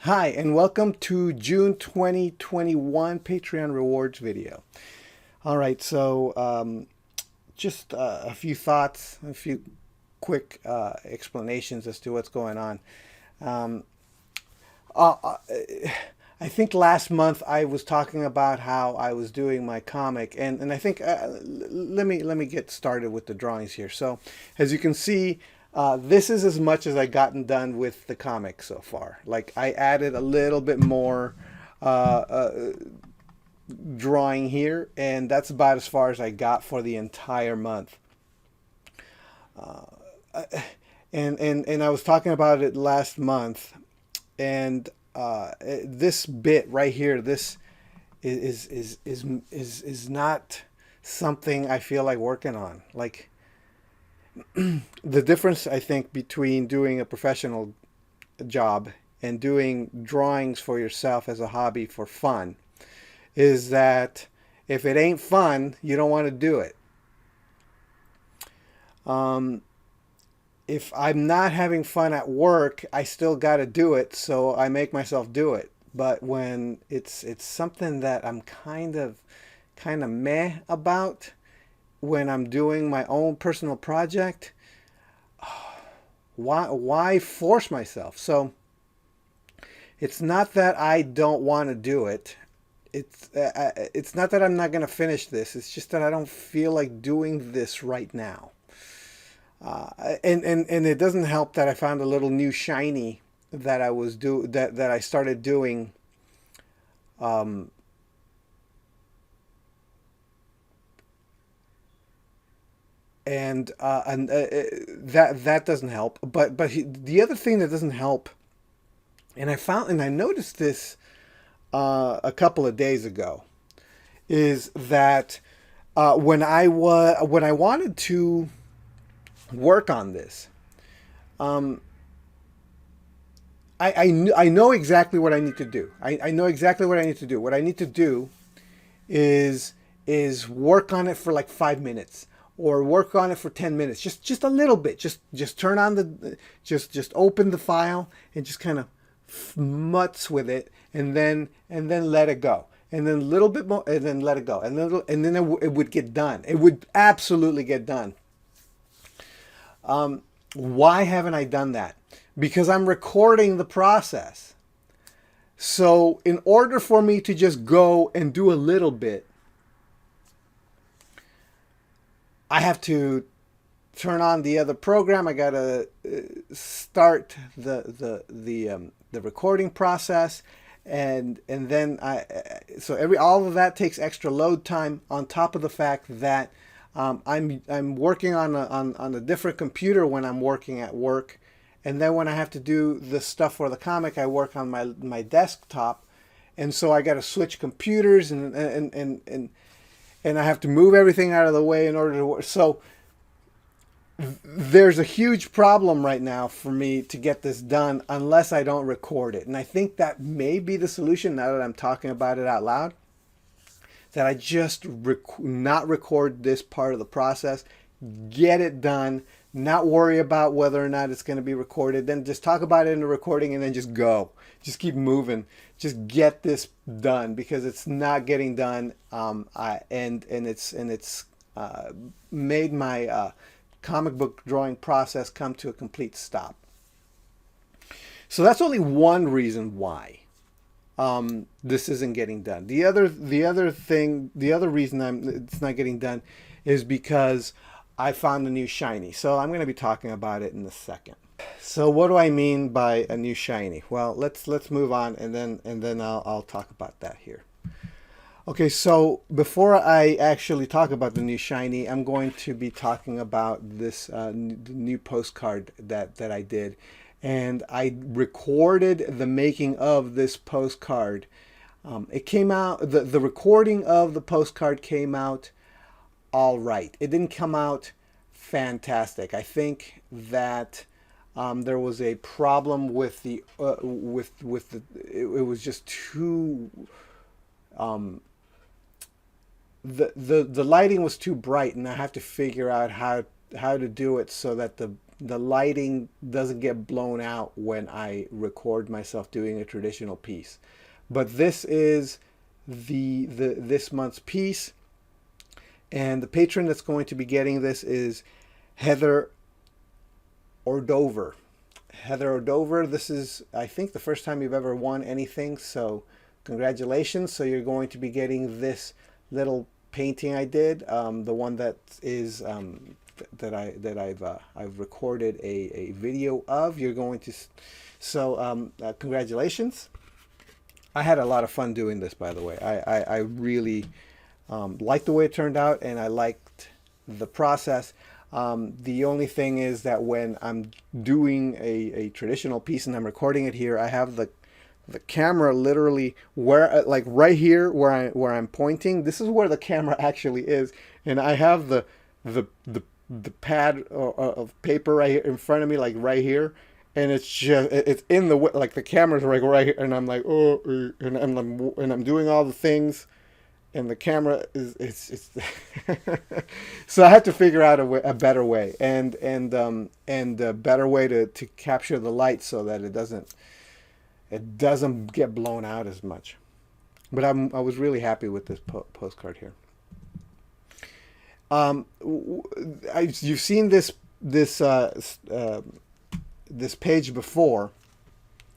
Hi, and welcome to June 2021 Patreon rewards video. All right, so just a few thoughts, a few quick explanations as to what's going on. Um, uh, uh, I think last month I was talking about how I was doing my comic, and I think let me get started with the drawings here. So, as you can see, this is as much as I gotten done with the comic so far. Like I added a little bit more drawing here, and that's about as far as I got for the entire month. And I was talking about it last month, and this bit right here, this is not something I feel like working on. Like the difference I think between doing a professional job and doing drawings for yourself as a hobby for fun is that if it ain't fun, you don't want to do it. Um, if I'm not having fun at work, I still got to do it, so I make myself do it. But when it's something that I'm kind of meh about, when I'm doing my own personal project, why force myself? So it's not that I don't want to do it. It's not that I'm not going to finish this. It's just that I don't feel like doing this right now. And it doesn't help that I found a little new shiny that that I started doing. Um, and that doesn't help. But the other thing that doesn't help, and I noticed this a couple of days ago, is that when I wanted to work on this, um, I know exactly what I need to do. I know exactly what I need to do. What I need to do is work on it for like 5 minutes or work on it for 10 minutes, just a little bit. Just turn on the just open the file and just kind of mutz with it, and then let it go, and then a little bit more, and then let it go, and then it would get done. It would absolutely get done. Why haven't I done that? Because I'm recording the process. So in order for me to just go and do a little bit, I have to turn on the other program. I gotta start the recording process, and then so all of that takes extra load time on top of the fact that I'm working on a different computer when I'm working at work, and then when I have to do the stuff for the comic, I work on my desktop, and so I got to switch computers, and I have to move everything out of the way in order to work. So there's a huge problem right now for me to get this done unless I don't record it. And I think that may be the solution now that I'm talking about it out loud, that I just not record this part of the process, get it done, not worry about whether or not it's going to be recorded, then just talk about it in the recording and then just go. Just keep moving. Just get this done because it's not getting done, and it's made my comic book drawing process come to a complete stop. So that's only one reason why this isn't getting done. The other reason it's not getting done is because I found a new shiny. So I'm going to be talking about it in a second. So what do I mean by a new shiny? Well, let's move on, and then I'll talk about that here. Okay, so before I actually talk about the new shiny, I'm going to be talking about this the new postcard that I did, and I recorded the making of this postcard. It came out, the recording of the postcard came out all right. It didn't come out fantastic. I think that there was a problem with the with the it was just too the lighting was too bright, and I have to figure out how to do it so that the lighting doesn't get blown out when I record myself doing a traditional piece. But this is the this month's piece, and the patron that's going to be getting this is Heather Ordover. Heather Ordover, this is, I think, the first time you've ever won anything, so congratulations. So you're going to be getting this little painting I did, the one that is I've recorded a video of. You're going to, so congratulations. I had a lot of fun doing this, by the way. I really liked the way it turned out, and I liked the process. The only thing is that when I'm doing a traditional piece and I'm recording it here, I have the camera literally where, like right here where I'm pointing. This is where the camera actually is, and I have the pad of paper right here in front of me, like right here, and it's just it's in the way, like the camera's right here, and I'm like, oh, and I'm doing all the things, and the camera is it's so I had to figure out a better way, and a better way to capture the light so that it doesn't get blown out as much. But I was really happy with this postcard here. You've seen this page before,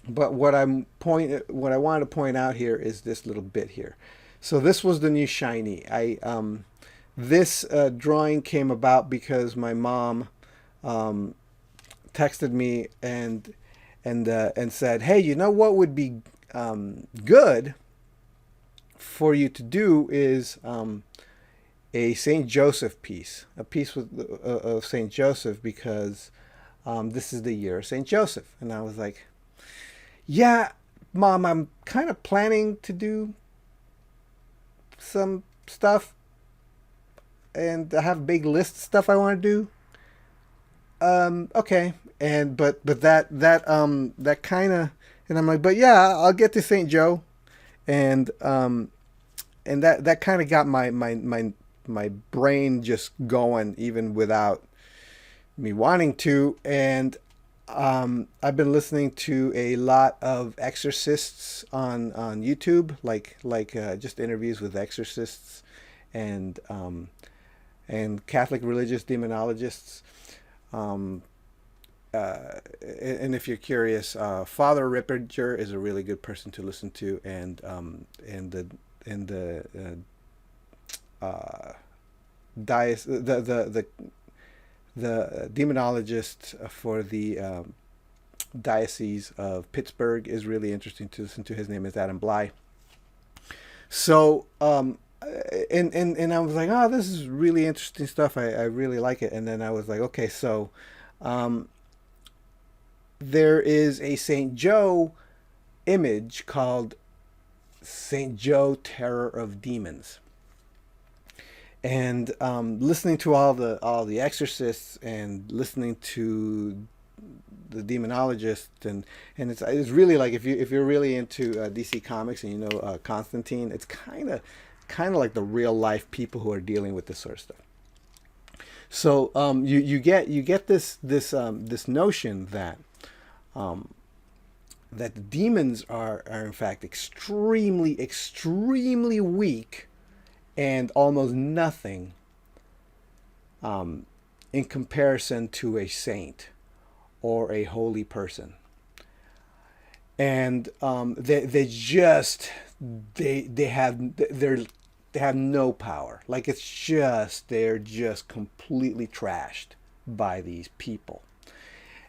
but what I wanted to point out here is this little bit here. So this was the new shiny. This drawing came about because my mom texted me and said, "Hey, you know what would be good for you to do is a Saint Joseph piece, a piece of Saint Joseph, because this is the year of Saint Joseph." And I was like, "Yeah, Mom, I'm kind of planning to do some stuff, and I have a big list of stuff I want to do. Okay." And but that kind of, and I'm like, "But yeah, I'll get to Saint Joe," and that kind of got my brain just going even without me wanting to. And I've been listening to a lot of exorcists on YouTube, like just interviews with exorcists and Catholic religious demonologists. And if you're curious, Father Ripperger is a really good person to listen to, and the demonologist for the Diocese of Pittsburgh is really interesting to listen to. His name is Adam Bly. So and I was like, oh, this is really interesting stuff. I really like it. And then I was like, okay, so there is a Saint Joe image called Saint Joe, Terror of Demons. And listening to all the exorcists and listening to the demonologist, and it's really like, if you're really into DC Comics and you know Constantine, it's kind of like the real life people who are dealing with this sort of stuff. So you get this notion that that the demons are in fact extremely weak and almost nothing in comparison to a saint or a holy person. And they have no power. Like, it's just, they're just completely trashed by these people.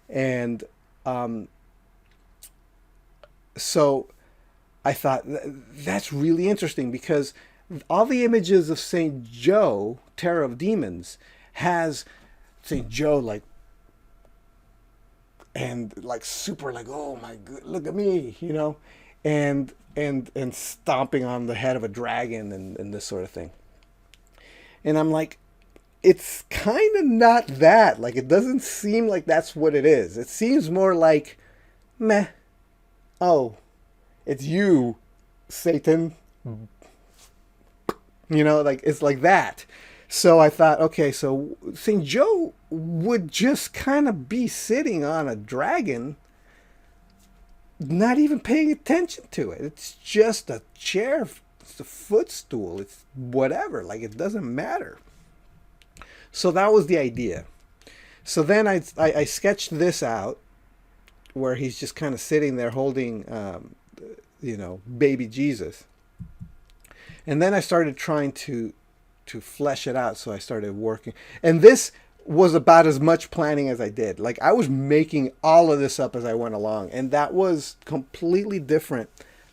And so I thought that's really interesting, because all the images of Saint Joe, Terror of Demons, has Saint Joe like, and like super like, oh my god, look at me, you know, and stomping on the head of a dragon and this sort of thing. And I'm like, it's kind of not that. Like, it doesn't seem like that's what it is. It seems more like, meh, oh, it's you, Satan. You know, like, it's like that. So I thought, okay, so St. Joe would just kind of be sitting on a dragon, not even paying attention to it. It's just a chair, it's a footstool, it's whatever. Like, it doesn't matter. So that was the idea. So then I sketched this out where he's just kind of sitting there holding, baby Jesus. And then I started trying to flesh it out. So I started working. And this was about as much planning as I did. Like, I was making all of this up as I went along. And that was completely different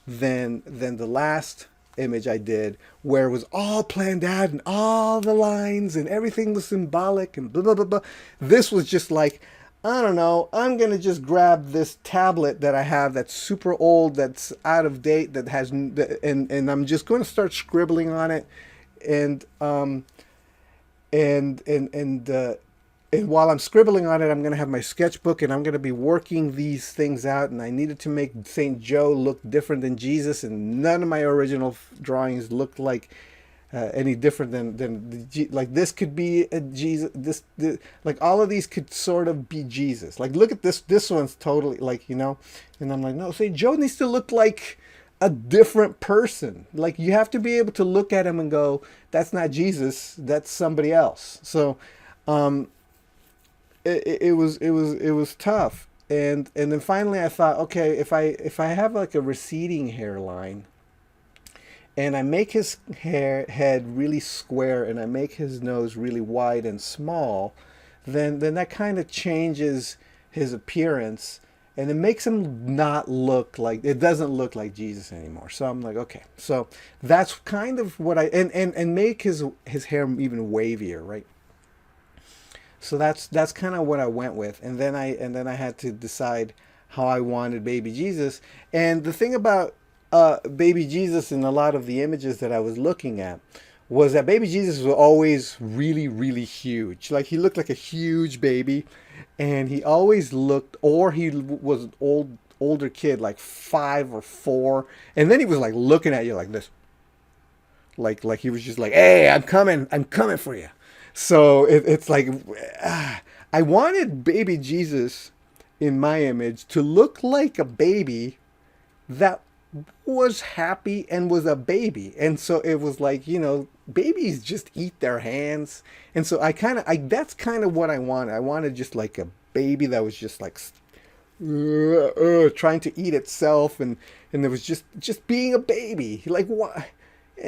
than the last image I did, where it was all planned out and all the lines and everything was symbolic and blah, blah, blah, blah. This was just like, I don't know, I'm going to just grab this tablet that I have that's super old, that's out of date, that has, and I'm just going to start scribbling on it. And and while I'm scribbling on it, I'm going to have my sketchbook and I'm going to be working these things out. And I needed to make St. Joe look different than Jesus. And none of my original drawings looked like any different than like this could be a Jesus. This like all of these could sort of be Jesus. Like, look at this. This one's totally like, And I'm like, no, St. Joe needs to look like a different person. Like, you have to be able to look at him and go, that's not Jesus. That's somebody else. So, it was tough, and then finally I thought, okay, if I have like a receding hairline, and I make his head really square, and I make his nose really wide and small, then that kind of changes his appearance, and it makes him not look like, it doesn't look like Jesus anymore. So I'm like, okay, so that's kind of what I and make his hair even wavier, right? So that's kind of what I went with, and then I had to decide how I wanted baby Jesus. And the thing about baby Jesus in a lot of the images that I was looking at was that baby Jesus was always really, really huge. Like, he looked like a huge baby, and he always looked, or he was an older kid, like 5 or 4, and then he was like looking at you like this, like he was just like, hey, I'm coming for you. So it's like, I wanted baby Jesus in my image to look like a baby that was happy and was a baby. And so it was like, babies just eat their hands. And so that's kind of what I wanted. I wanted just like a baby that was just like trying to eat itself. And there was just being a baby. Like, what?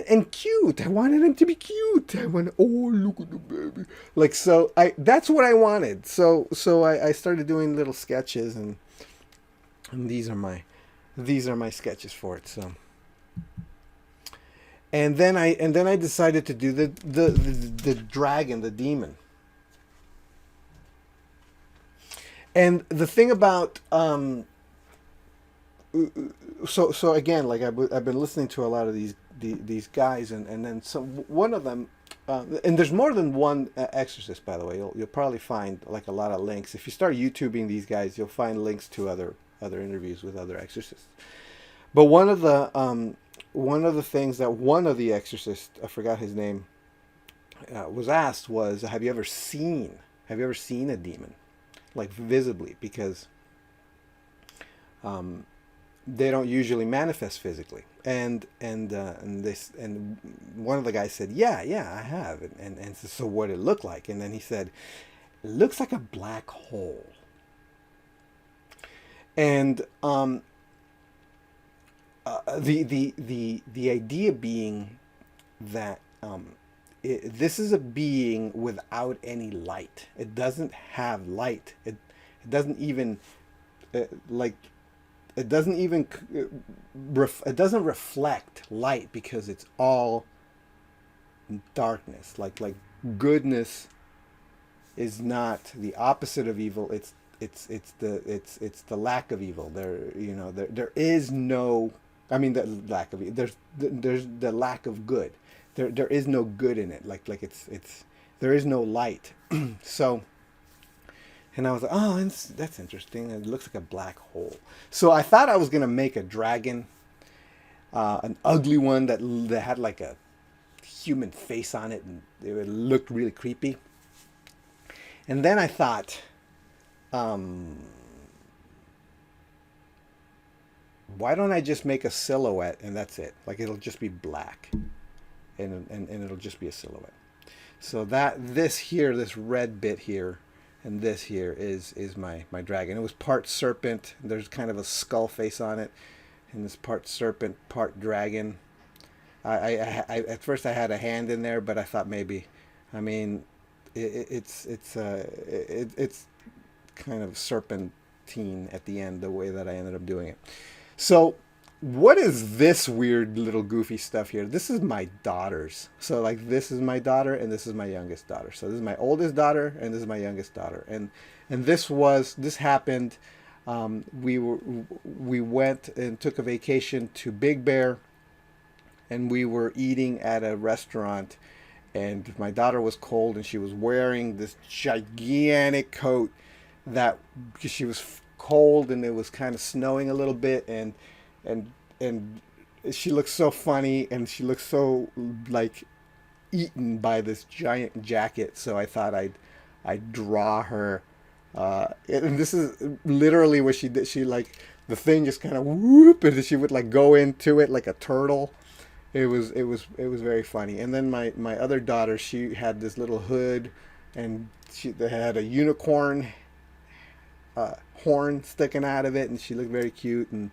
And cute. I wanted him to be cute. I wanted, oh, look at the baby. Like, so that's what I wanted. So I started doing little sketches, and these are my sketches for it. So, and then I decided to do the dragon, the demon. And the thing about so again, like, I've been listening to a lot of these guys, and then one of them, and there's more than one exorcist, by the way. You'll probably find like a lot of links if you start YouTubing these guys. You'll find links to other interviews with other exorcists. But one of the things that one of the exorcists, I forgot his name, was asked was, have you ever seen a demon, like, visibly? Because they don't usually manifest physically. And one of the guys said, yeah, I have. And so what did it look like? And then he said, it looks like a black hole. And the idea being that this is a being without any light. It doesn't have light. It doesn't even like. It doesn't even it doesn't reflect light, because it's all darkness. Like goodness is not the opposite of evil. It's the lack of evil. There is no, I mean, the lack of evil. There's the lack of good. There is no good in it. Like it's there is no light. So. And I was like, oh, that's interesting. It looks like a black hole. So I thought I was going to make a dragon, an ugly one that had like a human face on it, and it looked really creepy. And then I thought, um, why don't I just make a silhouette and that's it? Like it'll just be black, and it'll just be a silhouette. So that this here, this red bit here, and this here is my dragon. It was part serpent. There's kind of a skull face on it, and this part serpent, part dragon. I at first I had a hand in there, but I thought maybe, I mean, it's kind of serpentine at the end the way that I ended up doing it. So what is this weird little goofy stuff here? This is my daughter's. So like this is my daughter and this is my youngest daughter. So this is my oldest daughter and this is my youngest daughter. And this happened. We went and took a vacation to Big Bear, and we were eating at a restaurant, and my daughter was cold and she was wearing this gigantic coat that because she was cold and it was kind of snowing a little bit, and and she looked so funny and she looked so like eaten by this giant jacket. So I thought I'd draw her, and this is literally what she did. She like the thing just kind of whoop, and she would like go into it like a turtle. It was very funny. And then my other daughter, she had this little hood, and they had a unicorn horn sticking out of it, and she looked very cute. And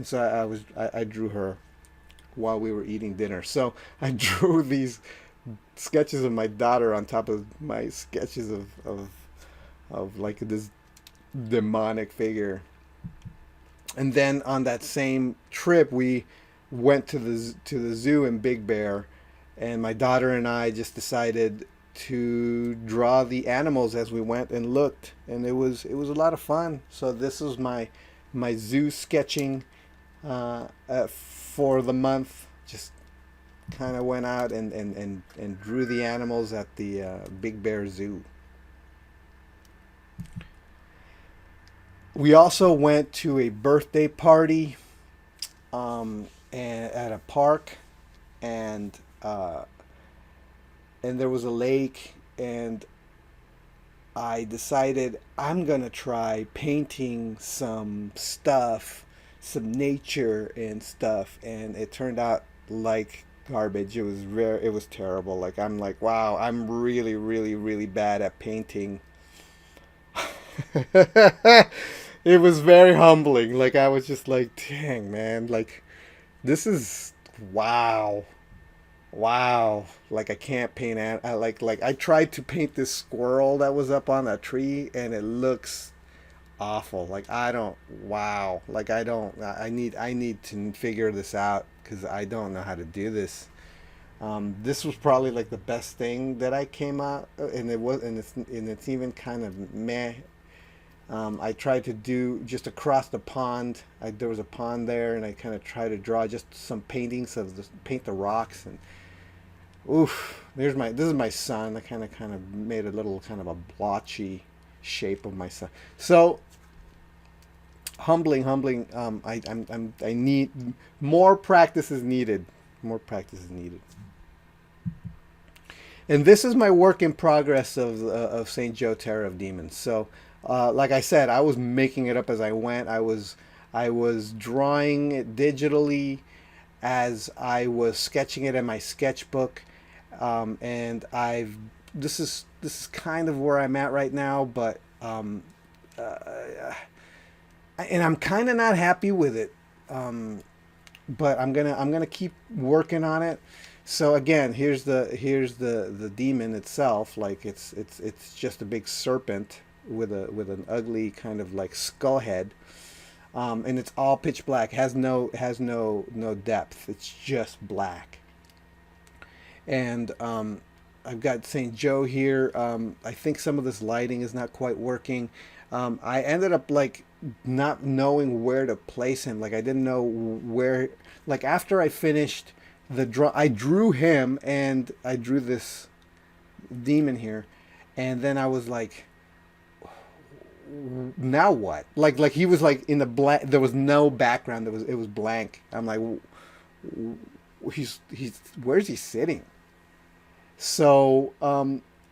so I drew her while we were eating dinner. So I drew these sketches of my daughter on top of my sketches of like this demonic figure. And then on that same trip, we went to the zoo in Big Bear, and my daughter and I just decided to draw the animals as we went and looked, and it was a lot of fun. So this is my zoo sketching for the month. Just kind of went out and drew the animals at the Big Bear Zoo. We also went to a birthday party and at a park, and there was a lake, and I decided I'm gonna try painting some stuff, some nature and stuff, and it turned out like garbage. It was terrible. Like I'm like, wow, I'm really, really, really bad at painting. It was very humbling. Like I was just like, dang man, like this is wow. Wow, like I can't paint. I like I tried to paint this squirrel that was up on a tree, and it looks awful. Like I don't. Wow, like I don't. I need to figure this out because I don't know how to do this. This was probably like the best thing that I came out, and it's even kind of meh. I tried to do just across the pond. There was a pond there, and I kind of tried to draw just some paintings of paint the rocks, and oof. This is my son. I kind of made a little kind of a blotchy shape of my son. So humbling. I need more practice is needed. More practice is needed. And this is my work in progress of Saint Joe Terror of Demons. So, like I said, I was making it up as I went. I was drawing it digitally as I was sketching it in my sketchbook, and this is kind of where I'm at right now. But and I'm kind of not happy with it. But I'm gonna keep working on it. So again, here's the demon itself. Like it's just a big serpent with an ugly kind of like skull head, and it's all pitch black. Has no depth. It's just black. And I've got Saint Joe here. I think some of this lighting is not quite working. I ended up like not knowing where to place him. Like I didn't know where. Like after I finished I drew him, and I drew this demon here, and then I was like, now what? Like he was like in the black. There was no background. It was blank. I'm like, he's where's he sitting? So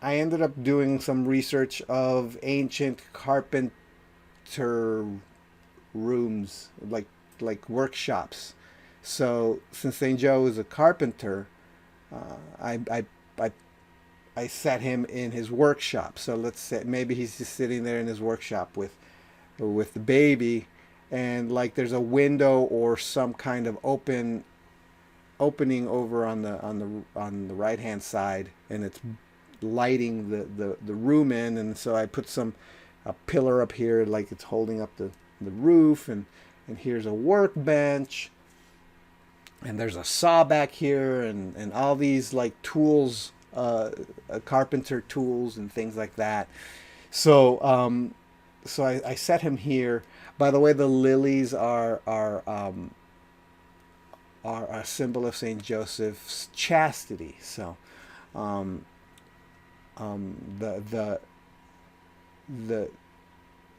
I ended up doing some research of ancient carpenter rooms, workshops. So since St. Joe is a carpenter, I, I I I set him in his workshop. So let's say maybe he's just sitting there in his workshop with the baby, and like there's a window or some kind of opening over on the right hand side, and it's lighting the room in. And so I put a pillar up here, like it's holding up the roof, and here's a workbench, and there's a saw back here, and all these like tools, carpenter tools and things like that. So I set him here. By the way, the lilies are a symbol of Saint Joseph's chastity. So um, the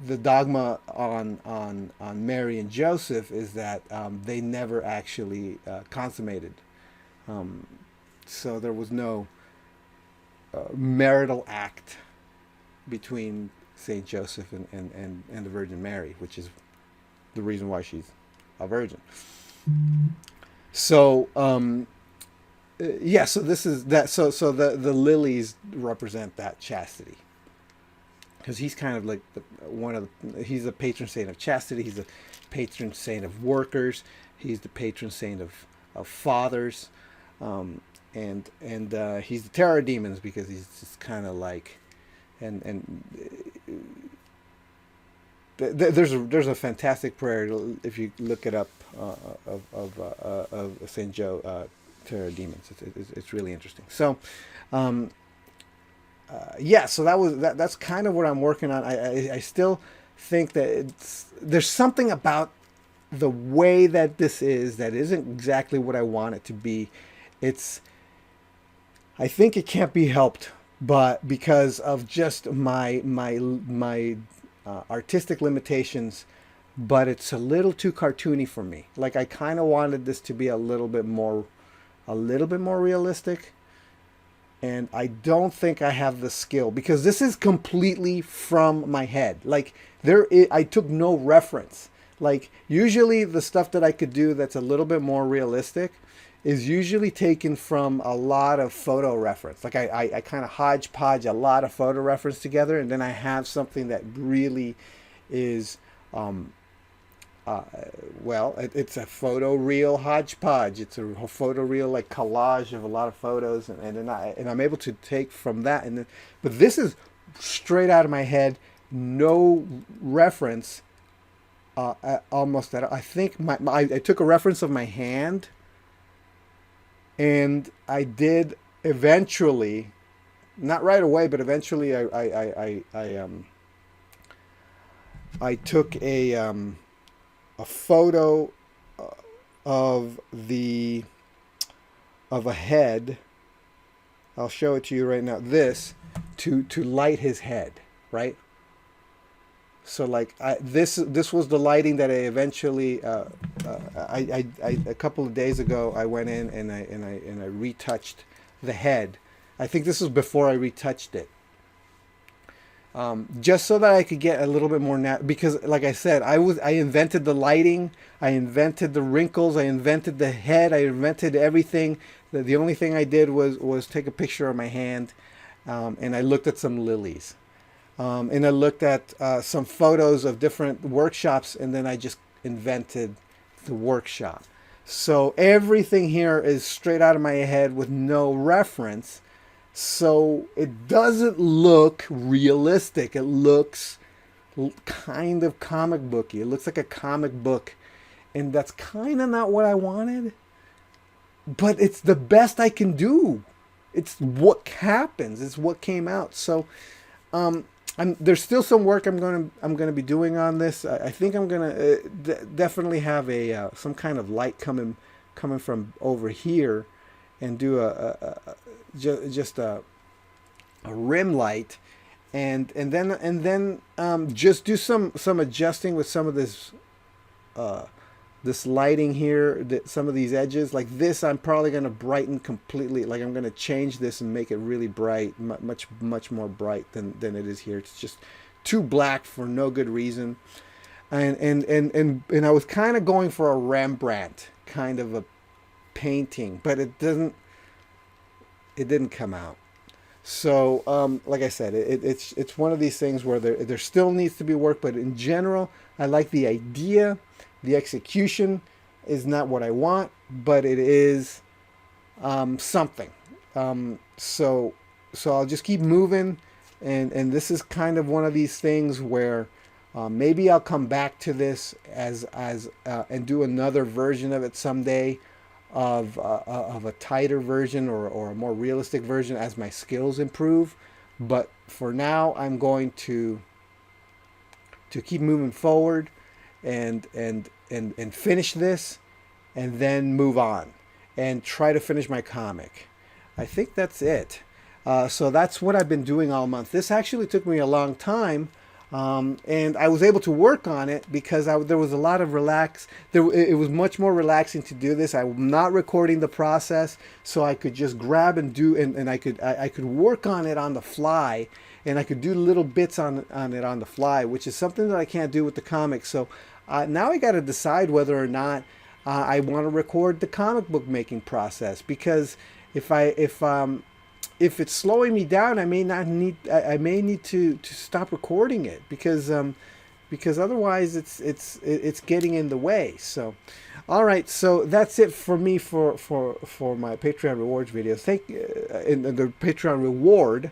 the dogma on Mary and Joseph is that they never actually consummated. Um, so there was no marital act between Saint Joseph and the Virgin Mary, which is the reason why she's a virgin. So yeah, so this is that. So the lilies represent that chastity, because he's kind of like he's a patron saint of chastity. He's a patron saint of workers. He's the patron saint of fathers, and he's the terror of demons, because he's just kind of like, and there's a fantastic prayer if you look it up, of Saint Joe, terror of demons. It's really interesting. So. Yeah, so that's kind of what I'm working on. I still think that there's something about the way that this is that isn't exactly what I want it to be. I think it can't be helped, but because of just my artistic limitations, but it's a little too cartoony for me. Like I kind of wanted this to be a little bit more realistic. And I don't think I have the skill, because this is completely from my head. Like I took no reference. Like usually the stuff that I could do that's a little bit more realistic is usually taken from a lot of photo reference. Like I kind of hodgepodge a lot of photo reference together, and then I have something that really is it's a photo reel hodgepodge. It's a photo reel like collage of a lot of photos, and I'm able to take from that. But this is straight out of my head, no reference, almost at all. I think I took a reference of my hand, and I did eventually, not right away, but eventually I took a photo of a head. I'll show it to you right now. This to light his head, right? So like this was the lighting that I eventually I a couple of days ago I went in and I retouched the head. I think this was before I retouched it. Just so that I could get a little bit more because like I said, I invented the lighting, I invented the wrinkles, I invented the head, I invented everything. The only thing I did was take a picture of my hand, and I looked at some lilies, and I looked at some photos of different workshops, and then I just invented the workshop. So everything here is straight out of my head with no reference. So it doesn't look realistic. It looks kind of comic booky. It looks like a comic book. And that's kind of not what I wanted. But it's the best I can do. It's what happens. It's what came out. So there's still some work I'm gonna be doing on this. I think I'm gonna definitely have some kind of light coming from over here, and do just a rim light, and then just do some adjusting with some of this this lighting here, that some of these edges, like this, I'm probably going to brighten completely. Like I'm going to change this and make it really bright, much more bright than it is here. It's just too black for no good reason. And I was kind of going for a Rembrandt kind of a painting, but it didn't come out. So like I said, it's one of these things where there still needs to be work, but in general, I like the idea. The execution is not what I want, but it is something. So I'll just keep moving, and this is kind of one of these things where maybe I'll come back to this as and do another version of it someday, of a tighter version or a more realistic version as my skills improve. But for now, I'm going to keep moving forward and finish this, and then move on and try to finish my comic. I think that's it. So that's what I've been doing all month. This actually took me a long time. And I was able to work on it because there was a lot of it was much more relaxing to do this. I'm not recording the process, so I could just grab and do, and I could work on it on the fly, and I could do little bits on it on the fly, which is something that I can't do with the comic. So now I got to decide whether or not I want to record the comic book making process, because if it's slowing me down, I may need to stop recording it, because otherwise it's getting in the way. So, all right, so that's it for me for my Patreon rewards videos. And the Patreon reward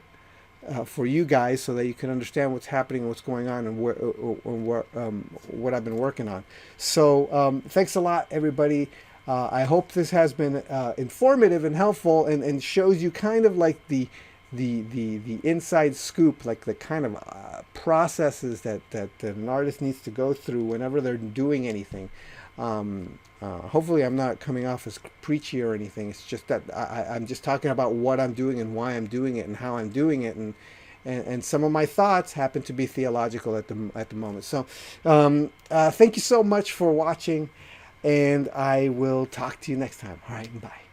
for you guys, so that you can understand what's happening and what's going on, and what I've been working on. So thanks a lot, everybody. I hope this has been informative and helpful, and shows you kind of like the inside scoop, like the kind of processes that an artist needs to go through whenever they're doing anything. Hopefully I'm not coming off as preachy or anything. It's just that I'm just talking about what I'm doing and why I'm doing it and how I'm doing it, and some of my thoughts happen to be theological at the moment. So thank you so much for watching, and I will talk to you next time. All right, bye.